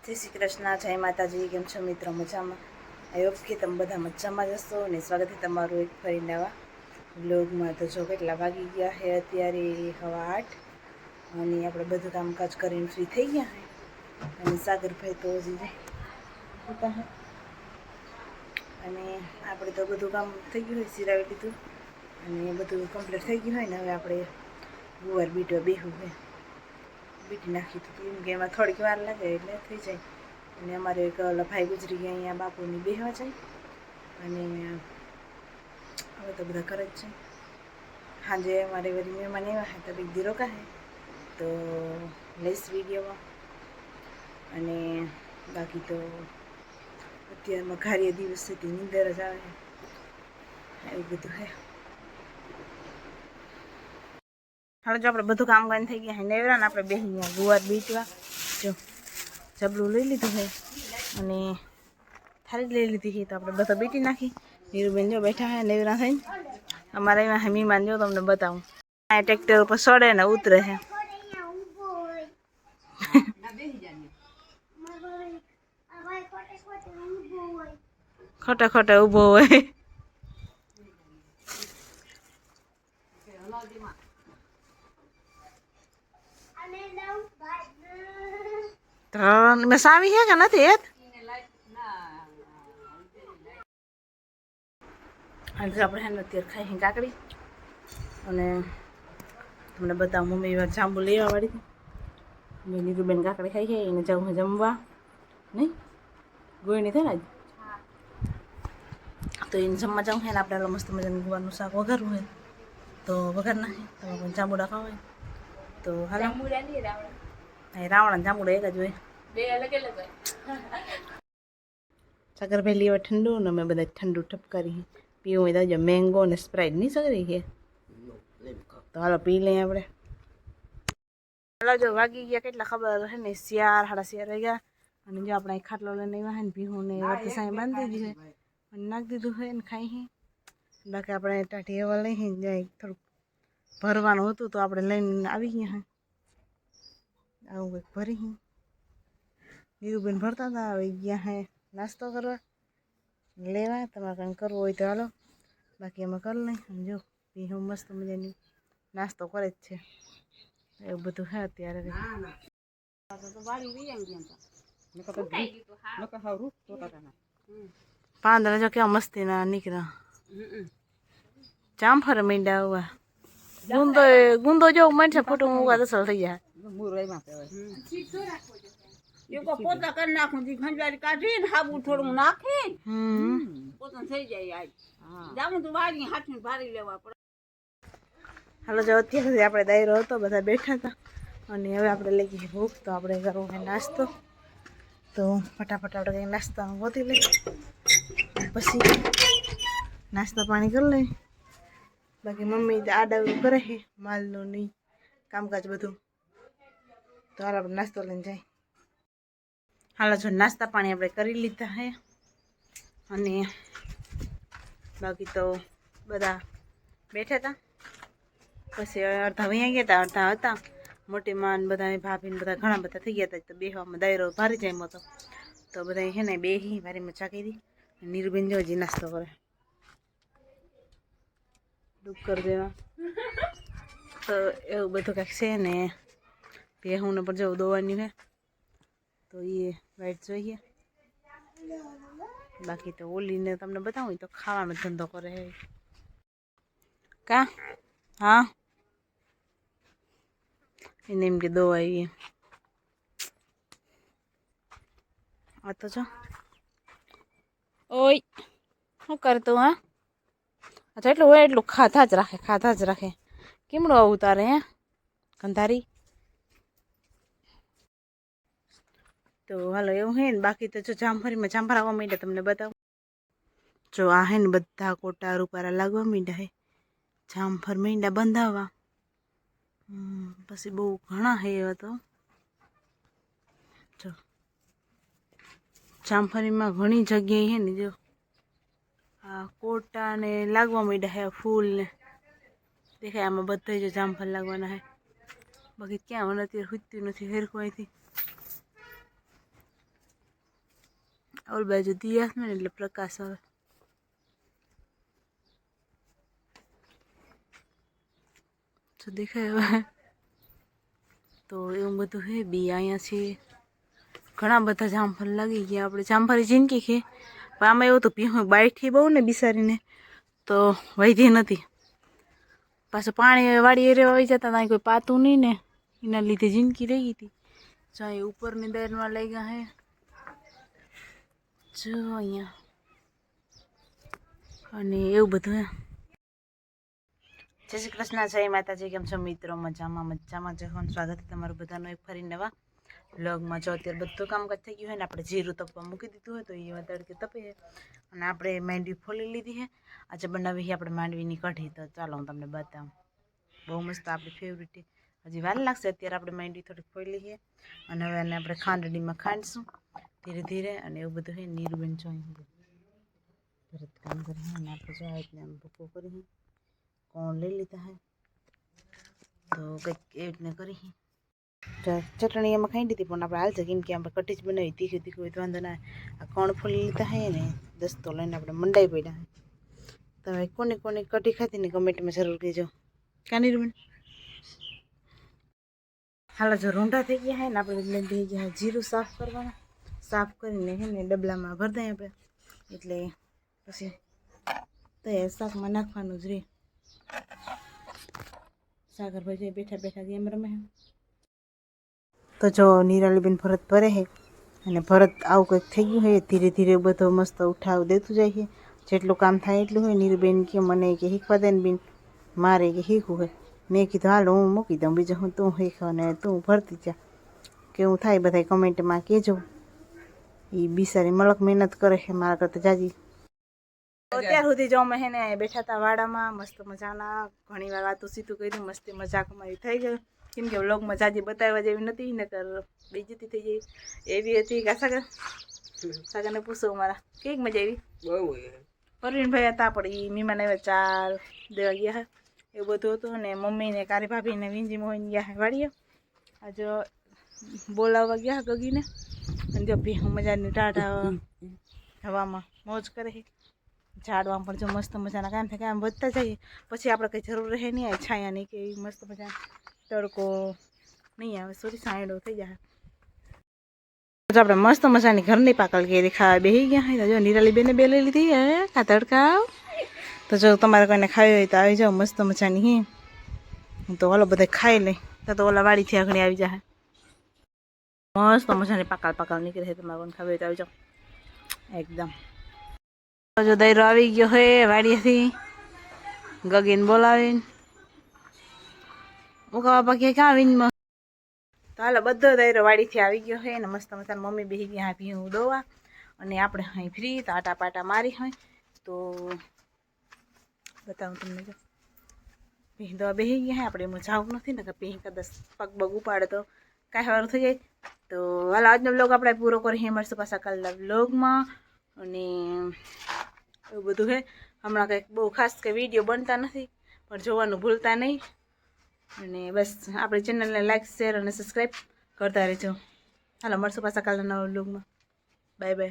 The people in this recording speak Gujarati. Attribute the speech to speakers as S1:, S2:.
S1: જય શ્રી કૃષ્ણ, જય માતાજી। કેમ છો મિત્રો? મજામાં? આઈ હોપ કે તમે બધા મજામાં જ હશો અને સ્વાગત છે તમારું એક ફરી નવા વ્લોગમાં। તો જો કેટલા વાગી ગયા છે, અત્યારે 8:30 અને આપણે બધું કામકાજ કરીને ફ્રી થઈ ગયા છે અને સાગરભાઈ તો હજી ઉતા છે અને આપણે તો બધું કામ થઈ ગયું હોય, સિરાવી લીધું અને બધું કમ્પ્લીટ થઈ ગયું હોય ને હવે આપણે ગુવાર બીટવા બેહું છે। બીટી નાખી તો એમ કે એમાં થોડીક વાર લાગે એટલે થઈ જાય અને અમારે એક ભાઈ ગુજરી ગયા અહીંયા બાપુની બેહવા જાય અને હવે તો બધા કરે જ છે। સાંજે અમારે વળી મહેમાન આવ્યા હતા તો બીજી રોકા છે તો લઈશ વિડીયોમાં અને બાકી તો અત્યારમાં કાર્ય દિવસ છે નીંદર જ આવે એવું બધું છે। હવે જો આપણે બધું કામ કરીને થઈ ગયા છે નેવરા ને આપણે બેસી ગયા ગુવાર બીટવા। જો જબલું લઈ લીધું છે અને થાળી લઈ લીધી છે તો આપણે બધા બીટી નાખી। હીરુબેન જો બેઠા છે નેવરા થઈને। અમારે એમાં મહેમાન જો તમને બતાવું, આ ટ્રેક્ટર ઉપર ચડે ને ઉતરે છે। ખોટા ખોટા ઊભો હોય। મેં સાવી છે કે નથી હેત આજે આપણે હેને અત્યારે ખાઈ કાકડી અને તમને બતાવું મમ્મી વાર જાંબુ લેવા વાળી હતી નીરુબેન કાકડી ખાઈ છે એને જાઉં જમવા નહીં ગોળની થાય ને તો એને જમવા જાઉં છે ને આપણે મસ્ત મજાનું ગુવારનું શાક વઘારવું હોય તો વઘાર નાખે તમે કોઈ જાંબુડા ખાવા હોય તો હાલ રાવણ જાંબુડા એક જ હોય, બે અલગ અલગ હોય। સાગરભાઈ લેવા ઠંડુ ને અમે બધા ઠંડુ ઠપકારી પીવું હોય તો મેંગો ને સ્પ્રાઇટ નહીં સગરી છે તો હાલો પી લઈએ આપણે। હાલો જો વાગી ગયા કેટલા ખબર છે ને 4 સાડા 4 વાગ્યા અને જો આપણે ખાટલો લઈને આવ્યા છે ને ભીહું ને વર્તી સાંઈ બાંધી દીધી છે અને નાખી દીધું છે ને ખાઈ બાકી આપણે ટાઢી હવા લઈ જાય થોડુંક ભરવાનું હતું તો આપણે લઈને આવી ગયા છે આવું કંઈક ભરી નીરુબેન ભરતા હતા આવી ગયા છે નાસ્તો કરવા લેવા। તમારે કંઈ કરવો હોય તો હાલો બાકી અમે કરી લઈ જો ભીહું મસ્ત મજાની નાસ્તો કરે જ છે એવું બધું છે અત્યારે। પાંદડા જો કેવા મસ્તી ના નીકળ્યા જામફળ મીંડા હુआ ગુંદો જો મન છે ફોટો મુકા તો સલ થઈ જાય એકો પોતા કરી નાખું દી ખંજવારી કાઢીને હાબુ થોડું નાખી પોતા થઈ જાય આજ જામું તો વાળી હાથમાં ભારી લેવા પડે। હાલો જો અત્યારે આપણે દાયરો હતો બધા બેઠા હતા અને હવે આપણે લઈ ગઈ ભૂખ તો આપણે કરવું છે નાસ્તો તો ફટાફટ આપણે કંઈક નાસ્તામાં ગોતી લઈએ પછી નાસ્તા પાણી કરી લઈએ બાકી મમ્મી આડાવડું કરે છે માલનું નહીં કામકાજ બધું તો હાલ આપણે નાસ્તો લઈને જાય। હાલો જો નાસ્તા પાણી આપણે કરી લીધા છે અને બાકી તો બધા બેઠા હતા પછી અડધા વૈયા ગયા હતા અડધા હતા મોટી માન બધા ભાભીને બધા ઘણા બધા થઈ ગયા હતા તો બેહવામાં દાયરો ભારી જાય હતો તો બધા છે ને બેહી ભારી મજા કરી નીરુબેન જો હજી નાસ્તો કરે ડુક્કર જેવા તો એવું બધું કાંઈક છે ને ભેહુંને પણ જવું દોવાની છે તો એ વાઈટ જોઈએ બાકી તો ઓલીને તમને બતાવું તો ખાવાનો ધંધો કરે છે કા હા એને એમ કે દવા આવી આ તો જો ઓય શું કરતું હા અચ્છા એટલું હોય એટલું ખાધા જ રાખે કેમડું આવું તારે હે કંધારી તો હાલો એવું હે ને બાકી તો જો જામફળીમાં જામફળ આવવા માંડ્યા તમને બતાવું જો આ હે ને બધા કોટા રૂપારા લાગવા માંડ્યા હે જામફળ માંડ્યા બંધાવા પછી બહુ ઘણા હે એવા તો જો જામફળીમાં ઘણી જગ્યાએ હે ને જો આ કોટા ને લાગવા માંડ્યા હે ફૂલ ને દેખાય આમાં બધા જો જામફળ લાગવાના હે બાકી ક્યાં મને અત્યારે હુજતું નથી હેરખું અહીંથી ઓલ બાજુ દિયા ને એટલે પ્રકાશ આવે તો દેખાય હવે તો એવું બધું હે બી અહીંયા છે ઘણા બધા જામફળ લાગી ગયા આપણે જામફળી જિંદગી છે પણ આમાં એવું તો પીવું બાઈઠી બહુ ને બિસારીને તો વૈધી નથી પાછું પાણી વાળી એરિયા આવી જતા ત્યાં કોઈ પાતું નહીં ને એના લીધે જિંદગી રહી ગઈ હતી જો અહીં ઉપરની દરમાં લઈ ગયા હે જો અહીંયા અને એવું બધું હે જય શ્રી કૃષ્ણ જય માતાજી કેમ છો મિત્રો મજામાં જવાનું સ્વાગત છે તમારું બધાનું એક ફરી નવા વ્લોગમાં જો અત્યારે બધું કામકાજ થઈ ગયું હોય ને આપણે જીરું તપવા મૂકી દીધું હોય તો એ તડકે તપે અને આપણે માંડવી ફોલી લીધી છે આજે બનાવી છે આપણે માંડવીની કઢી તો ચાલો હું તમને બતાવું બહુ મસ્ત આપણી ફેવરેટ હજી વાર લાગશે અત્યારે આપણે માંડવી થોડીક ફોલી છે અને હવે એને આપણે ખાંડડીમાં ખાંડશું ધીરે ધીરે અને એવું બધું છે નીરુબેન જોઈ ભરત કામ કરી અને આપણે જો એટલે આમ ભૂકો કરી કોણ લઈ લીધા હે તો કંઈક એ રીતને કરી ચટણી એમાં ખાઈ દીધી પણ આપણે હાલ છે કેમ કે આપણે કઢી જ બનાવી તીખી તીખું હોય તો વાંધો ના આ કોણ ફોલી લીધા હે ને દસ્તો લઈને આપણે મંડાઈ પડ્યા હે તમે કોને કોને કઢી ખાધી ને કમેન્ટમાં જરૂર કહેજો કાની રૂમ હાલ જો રૂંઢા થઈ ગયા હે ને આપણે એટલે થઈ ગયા જીરું સાફ કરવાના સાફ કરીને હે ને ડબલામાં ભરી દઈએ આપણે એટલે પછી તૈયાર શાકમાં નાખવાનું જ રહે સાગર ભાઈ બેઠા બેઠા ગેમ રમે તો જો નિરાલીબેન ભરત ભરે છે અને ભરત આવું કંઈક થઈ ગયું હોય ધીરે ધીરે બધો મસ્ત ઉઠાવ દેતું જાય છે જેટલું કામ થાય એટલું હોય નીરુબેન કે મને કે શીખવા દે ને બેન મારે કે શીખવું હોય મેં કીધું હાલ હું મૂકી દઉં બીજું હું તું શીખ અને તું ભરતી જા કેવું થાય બધા કમેન્ટમાં કહેજો એ બિચારી મલક મહેનત કરે છે મારા કરતાં જાજી અત્યાર સુધી જો અમે હેને બેઠા હતા વાડામાં મસ્ત મજાના ઘણી વાર વાતો સીધું કર્યું મસ્તી મજાક અમારી થઈ ગઈ કેમ કે વ્લોગમાં જાજી બતાવવા જેવી નથી નકર બેઇજ્જતી થઈ ગઈ એવી હતી કે સાગરને પૂછો મારા કેક મજા આવી પરવીનભાઈ હતા પણ એ મહેમાન આવ્યા ચાર દેવા ગયા એવું બધું હતું અને મમ્મીને કારી ભાભીને વિંજી મોહીને ગયા વાળીએ આજે બોલાવવા ગયા ગગીને અને જો ભીહું મજાની ટાઢા હવામાં મોજ કરે છે ઝાડવામાં પણ જો મસ્ત મજાના કામ થાય કામ વધતા જઈએ પછી આપણે કંઈ જરૂર રહે નહીં આવે છાયાની કે મસ્ત મજા તડકો નહીં આવે સોરી સાંયડો થઈ જાય તો આપણે મસ્ત મજાની ઘરની પાકલ કેરી ખાવા બેસી ગયા હોય જો નિરાલી બેને બે લઈ લીધી હે આ તડકા તો જો તમારે કોઈને ખાવી હોય તો આવી જાઓ મસ્ત મજાની તો ઓલો બધા ખાઈ લે તો ઓલા વાડીથી આગળ આવી જાય મસ્ત મજાની પાકલ નીકળે છે તમારે કોઈને ખાવી હોય તો આવી જાઓ એકદમ જો દૈરો આવી ગયો હે વાડીએથી ગગીને બોલાવીને ઉકા બાકી ક્યાં આવીને તો હાલો બધો દૈરો વાડીથી આવી ગયો હે ને મસ્ત મજાના મમ્મી બેસી ગયા ભીહું દોવા અને આપણે અહીં ફ્રી તો આટા પાટા મારી હોય તો બતાવું તમને જો ભીહ દવા બેસી ગયા હે આપણે એમાં જવું નથી ને કે ભીહ કદાચ પગ બગ ઉપાડે તો કાંઈ સારું થઈ જાય તો હાલ આજનો બ્લોગ આપણે પૂરો કરીએ મળશું પાછા કાલના બ્લોગમાં અને એવું બધું છે હમણાં કંઈક બહુ ખાસ કંઈ વિડીયો બનતા નથી પણ જોવાનું ભૂલતા નહીં અને બસ આપણી ચેનલને લાઈક શેર અને સબસ્ક્રાઈબ કરતા રહેજો હાલો મળશું પાછા કાલના નવા બ્લોગમાં બાય બાય